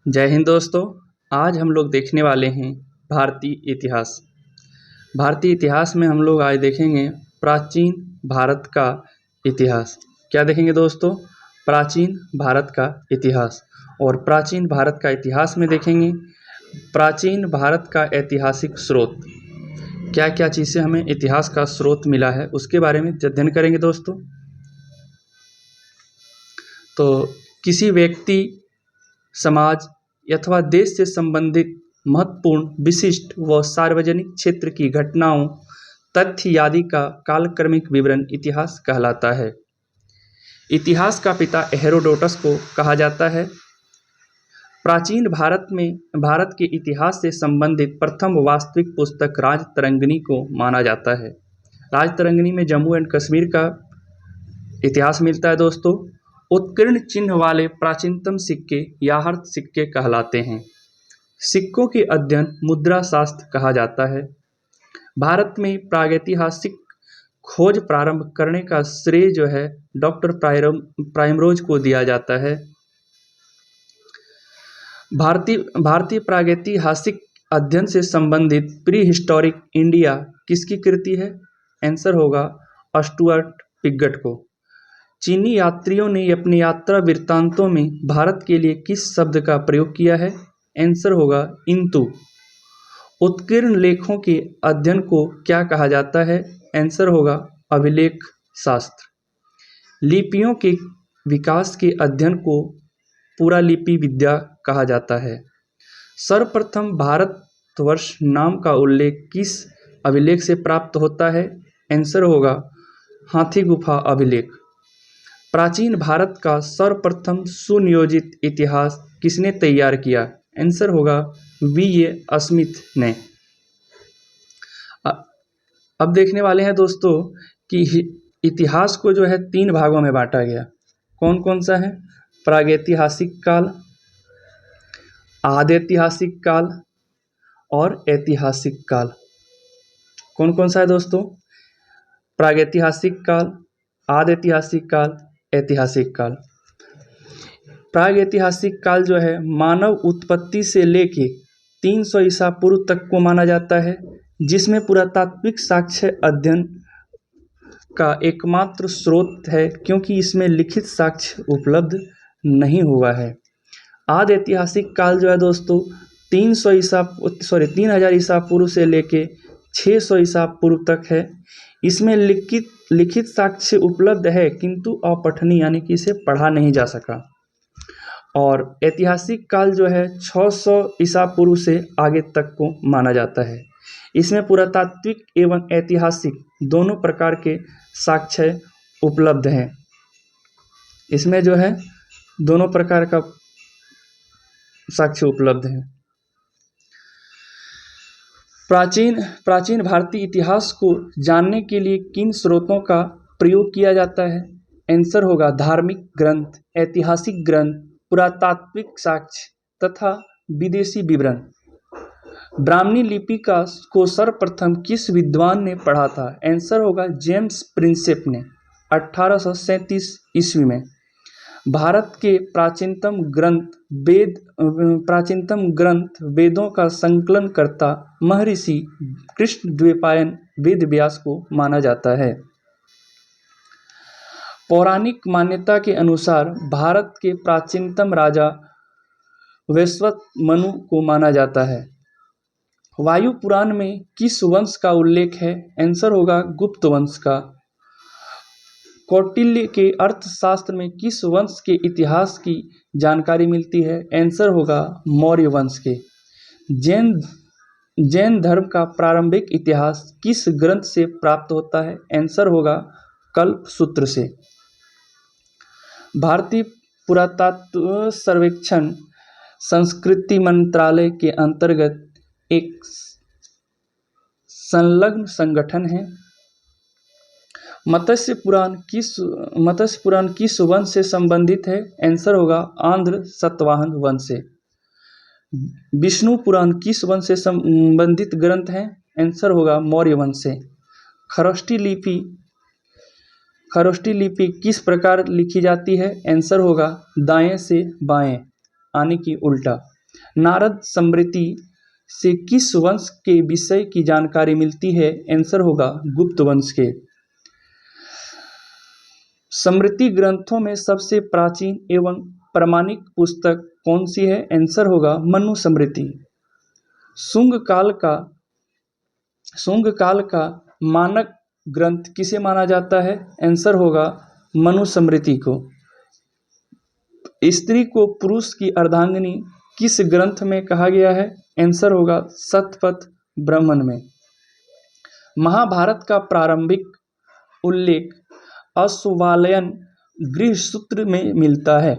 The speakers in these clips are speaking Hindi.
जय हिंद दोस्तों। आज हम लोग देखने वाले हैं भारतीय इतिहास। भारतीय इतिहास में हम लोग आज देखेंगे प्राचीन भारत का इतिहास। क्या देखेंगे दोस्तों? प्राचीन भारत का इतिहास। और प्राचीन भारत का इतिहास में देखेंगे प्राचीन भारत का ऐतिहासिक स्रोत। क्या क्या चीज़ें हमें इतिहास का स्रोत मिला है उसके बारे में अध्ययन करेंगे दोस्तों। तो किसी व्यक्ति, समाज अथवा देश से संबंधित महत्वपूर्ण, विशिष्ट व सार्वजनिक क्षेत्र की घटनाओं, तथ्य आदि का कालक्रमिक विवरण इतिहास कहलाता है। इतिहास का पिता हेरोडोटस को कहा जाता है। प्राचीन भारत के इतिहास से संबंधित प्रथम वास्तविक पुस्तक राजतरंगिणी को माना जाता है। राजतरंगिणी में जम्मू एंड कश्मीर का इतिहास मिलता है दोस्तों। उत्कीर्ण चिन्ह वाले प्राचीनतम सिक्के याहर्त सिक्के कहलाते हैं। सिक्कों के अध्ययन मुद्रा शास्त्र कहा जाता है। भारत में प्रागैतिहासिक खोज प्रारंभ करने का श्रेय जो है डॉक्टर प्राइमरोज को दिया जाता है। भारतीय प्रागैतिहासिक अध्ययन से संबंधित प्री हिस्टोरिक इंडिया किसकी कृति है? आंसर होगा स्टुअर्ट पिगट को। चीनी यात्रियों ने अपनी यात्रा वृत्तांतों में भारत के लिए किस शब्द का प्रयोग किया है? आंसर होगा इंतु। उत्कीर्ण लेखों के अध्ययन को क्या कहा जाता है? आंसर होगा अभिलेख शास्त्र। लिपियों के विकास के अध्ययन को पुरालिपि विद्या कहा जाता है। सर्वप्रथम भारतवर्ष नाम का उल्लेख किस अभिलेख से प्राप्त होता है? आंसर होगा हाथी गुफा अभिलेख। प्राचीन भारत का सर्वप्रथम सुनियोजित इतिहास किसने तैयार किया? आंसर होगा V.A. स्मिथ ने। अब देखने वाले हैं दोस्तों कि इतिहास को जो है 3 भागों में बांटा गया। कौन कौन सा है? प्रागैतिहासिक काल, आद्यैतिहासिक काल और ऐतिहासिक काल। कौन कौन सा है दोस्तों? प्रागैतिहासिक काल, आद्यैतिहासिक काल, ऐतिहासिक काल। प्रागैतिहासिक काल जो है मानव उत्पत्ति से लेके 300 ईसा पूर्व तक को माना जाता है, जिसमें पुरातात्विक साक्ष्य अध्ययन का एकमात्र स्रोत है, क्योंकि इसमें लिखित साक्ष्य उपलब्ध नहीं हुआ है। आदि ऐतिहासिक काल जो है दोस्तों 3000 ईसा पूर्व से लेके 600 ईसा पूर्व तक है। इसमें लिखित साक्ष्य उपलब्ध है किंतु अपठनीय, यानी कि इसे पढ़ा नहीं जा सका। और ऐतिहासिक काल जो है 600 ईसा पूर्व से आगे तक को माना जाता है। इसमें पुरातात्विक एवं ऐतिहासिक दोनों प्रकार के साक्ष्य उपलब्ध हैं। इसमें जो है दोनों प्रकार का साक्ष्य उपलब्ध है। प्राचीन भारतीय इतिहास को जानने के लिए किन स्रोतों का प्रयोग किया जाता है? आंसर होगा धार्मिक ग्रंथ, ऐतिहासिक ग्रंथ, पुरातात्विक साक्ष्य तथा विदेशी विवरण। ब्राह्मणी लिपि को सर्वप्रथम किस विद्वान ने पढ़ा था? आंसर होगा जेम्स प्रिंसेप ने 1837 ईस्वी में। भारत के प्राचीनतम वेदों का संकलन करता महर्षि कृष्णद्वैपायन वेद व्यास को माना जाता है। पौराणिक मान्यता के अनुसार भारत के प्राचीनतम राजा वैवस्वत मनु को माना जाता है। वायु पुराण में किस वंश का उल्लेख है? आंसर होगा गुप्त वंश का। कौटिल्य के अर्थशास्त्र में किस वंश के इतिहास की जानकारी मिलती है? आंसर होगा मौर्य वंश के। जैन धर्म का प्रारंभिक इतिहास किस ग्रंथ से प्राप्त होता है? आंसर होगा कल्प सूत्र से। भारतीय पुरातत्व सर्वेक्षण संस्कृति मंत्रालय के अंतर्गत एक संलग्न संगठन है। मत्स्य पुराण किस वंश से संबंधित है? आंसर होगा आंध्र सतवाहन वंश से। विष्णु पुराण किस वंश से संबंधित ग्रंथ है? आंसर होगा मौर्य वंश से। खरोष्ठी लिपि किस प्रकार लिखी जाती है? आंसर होगा दाएं से बाएं, यानी कि उल्टा। नारद स्मृति से किस वंश के विषय की जानकारी मिलती है? आंसर होगा गुप्त वंश के। स्मृति ग्रंथों में सबसे प्राचीन एवं प्रामाणिक पुस्तक कौन सी है? आंसर होगा मनुस्मृति। शुंग काल का मानक ग्रंथ किसे माना जाता है? आंसर होगा मनुस्मृति को। स्त्री को पुरुष की अर्धांगिनी किस ग्रंथ में कहा गया है? आंसर होगा शतपथ ब्राह्मण में। महाभारत का प्रारंभिक उल्लेख अश्वालयन गृहसूत्र में मिलता है।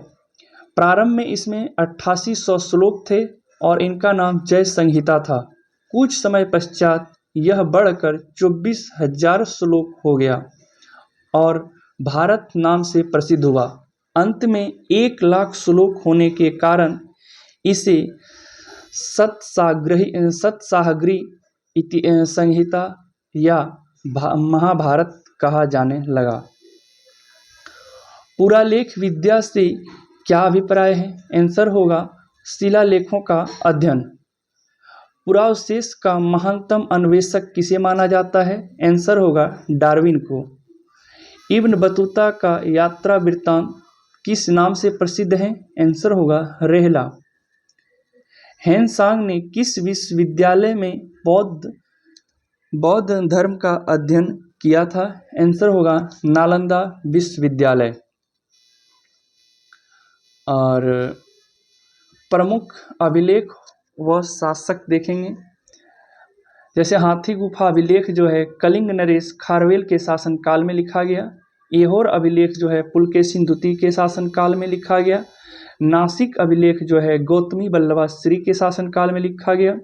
प्रारंभ में इसमें 8800 श्लोक थे और इनका नाम जय संहिता था। कुछ समय पश्चात यह बढ़कर 24,000 श्लोक हो गया और भारत नाम से प्रसिद्ध हुआ। अंत में 1,00,000 श्लोक होने के कारण इसे सतसाहगरी संहिता या महाभारत कहा जाने लगा। पुरालेख विद्या से क्या अभिप्राय है? आंसर होगा शिलालेखों का अध्ययन। पुरावशेष का महानतम अन्वेषक किसे माना जाता है? आंसर होगा डार्विन को। इब्न बतूता का यात्रा वृत्तांत किस नाम से प्रसिद्ध है? आंसर होगा रेहला। हेनसांग ने किस विश्वविद्यालय में बौद्ध धर्म का अध्ययन किया था? आंसर होगा नालंदा विश्वविद्यालय। और प्रमुख अभिलेख व शासक देखेंगे, जैसे हाथी गुफा अभिलेख जो है कलिंग नरेश खारवेल के शासनकाल में लिखा गया। ऐहोर अभिलेख जो है पुलकेशिन द्वितीय के शासनकाल में लिखा गया। नासिक अभिलेख जो है गौतमी बल्लभा श्री के शासनकाल में लिखा गया।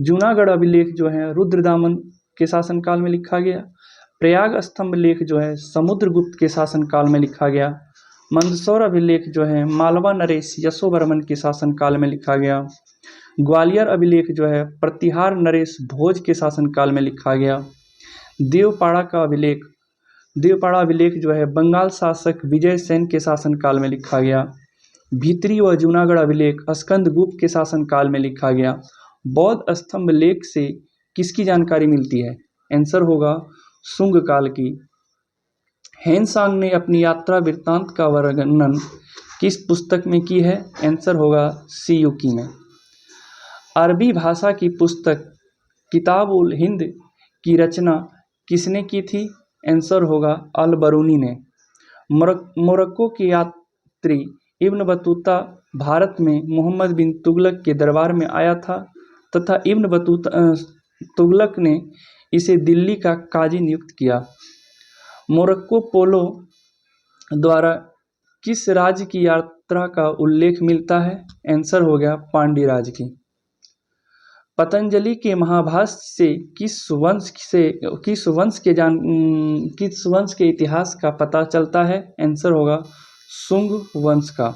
जूनागढ़ अभिलेख जो है रुद्रदामन के शासनकाल में लिखा गया। प्रयाग स्तंभ लेख जो है समुद्रगुप्त के शासनकाल में लिखा गया। मंदसौर अभिलेख जो है मालवा नरेश यशोवर्मन के शासनकाल में लिखा गया। ग्वालियर अभिलेख जो है प्रतिहार नरेश भोज के शासनकाल में लिखा गया। देवपाड़ा अभिलेख जो है बंगाल शासक विजय सेन के शासनकाल में लिखा गया। भीतरी व जूनागढ़ अभिलेख स्कंदगुप्त के शासनकाल में लिखा गया। बौद्ध स्तंभ लेख से किसकी जानकारी मिलती है? आंसर होगा शुंग काल की। हेनसांग ने अपनी यात्रा वृत्तांत का वर्णन किस पुस्तक में की है? आंसर होगा सियुकी में। अरबी भाषा की पुस्तक किताब उल हिंद की रचना किसने की थी? आंसर होगा अल बरूनी ने। मोरक्को के यात्री इब्न बतूता भारत में मोहम्मद बिन तुगलक के दरबार में आया था तथा इब्न बतूता तुगलक ने इसे दिल्ली का काजी नियुक्त किया। मोरक्को पोलो द्वारा किस राज्य की यात्रा का उल्लेख मिलता है? आंसर हो गया पांड्य राज्य की। पतंजलि के महाभाष्य से किस वंश के इतिहास का पता चलता है? आंसर होगा शुंग वंश का।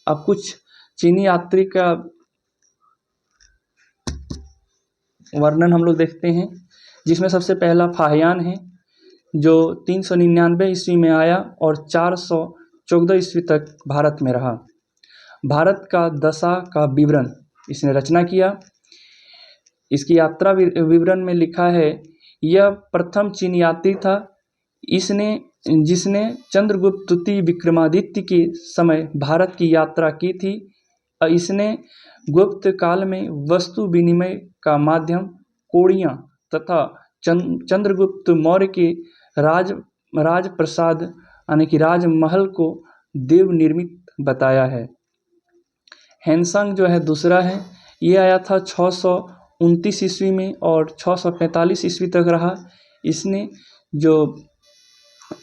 अब कुछ चीनी यात्री का वर्णन हम लोग देखते हैं, जिसमें सबसे पहला फाहियान है जो 399 ईस्वी में आया और 414 ईस्वी तक भारत में रहा। भारत का दशा का विवरण इसने रचना किया। इसकी यात्रा विवरण में लिखा है, यह प्रथम चीनी यात्री था जिसने चंद्रगुप्त द्वितीय विक्रमादित्य के समय भारत की यात्रा की थी। इसने गुप्त काल में वस्तु विनिमय का माध्यम कोड़ियाँ तथा चंद्रगुप्त मौर्य के राजप्रसाद यानी कि राजमहल को देव निर्मित बताया है। हेनसांग जो है दूसरा है, ये आया था 629 ईस्वी में और 645 ईस्वी तक रहा। इसने जो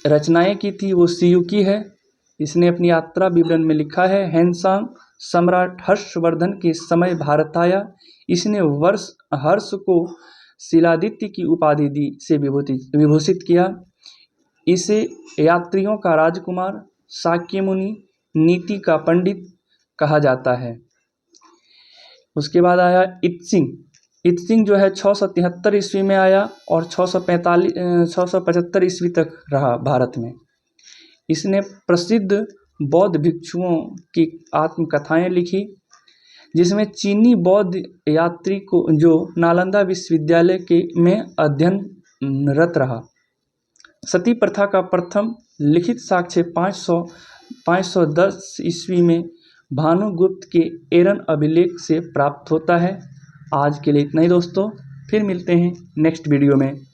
रचनाएं की थी वो सियुकी है। इसने अपनी यात्रा विवरण में लिखा है, हेनसांग सम्राट हर्षवर्धन के समय भारत आया। इसने हर्ष को शिलादित्य की उपाधि से विभूषित किया। इसे यात्रियों का राजकुमार, शाक्य मुनि, नीति का पंडित कहा जाता है। उसके बाद आया इत्सिंग जो है 673 ईस्वी में आया और 675 ईस्वी तक रहा भारत में। इसने प्रसिद्ध बौद्ध भिक्षुओं की आत्मकथाएं लिखी। जिसमें चीनी बौद्ध यात्री को जो नालंदा विश्वविद्यालय के में अध्ययनरत रहा। सती प्रथा का प्रथम लिखित साक्ष्य 510 ईस्वी में भानुगुप्त के एरन अभिलेख से प्राप्त होता है। आज के लिए इतना ही दोस्तों, फिर मिलते हैं नेक्स्ट वीडियो में।